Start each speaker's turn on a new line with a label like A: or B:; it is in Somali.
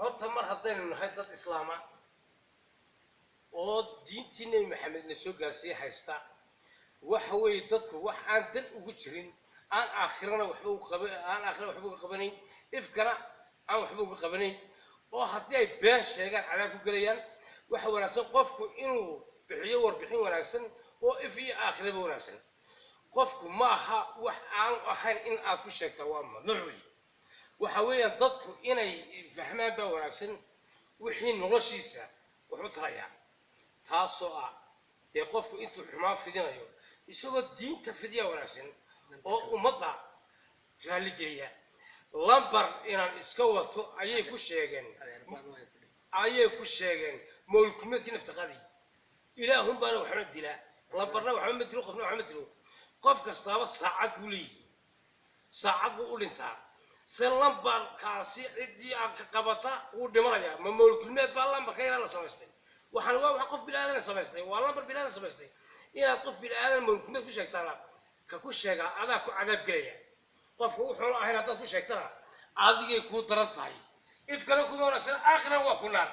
A: horta mar haddaynu nahay dad islaama oo diintii nebi maxamed la soo gaarsiiyey haysta waxa weeye dadku wax aan dan ugu jirin aan aakhirana waxba uga qabanayn ifkana aan waxba uga qabanayn oo haddii ay been sheegaan cadaab ku gelayaan waxa wanaagsan qofku inuu bixiyo warbixin wanaagsan oo if iyo aakhiraba wanaagsan qofku ma aha wax aan ahayn in aad ku sheegtaa waa mamnuuc weeye waxa weeyaan dadku inay fahmaan baa wanaagsan wixii noloshiisa wuxuu tarayaa taasoo ah dee qofku intuu xumaan fidinayo isagoo diinta fidiya wanaagsan oo ummadda raalligeeya lambar inaan iska wato ayay ku sheegeen mawlkumeedkii naftaqadii ilaahun baana waxba dilaa lambarna waxba ma dilo qofna waxba ma dilo qof kastaaba saacad buu leeyahay saacad buu u dhintaa se lambarkaasi ciddii aad ka qabata wuu dhimanayaa ma mawlkumeed baa lambarka inaa la samaystay waxaan waa wax qof bilaadan samaystay waa lambar bilaadan samaystay inaad qof bilaadan mawlkumeed ku sheegtaana ka ku sheegaa adaa ku cadaab gelaya qofku wuxuuna ahayn haddaad ku sheegtana adigay kuu daran tahay ifkana kuma wanaagsan aakhirana waa ku naar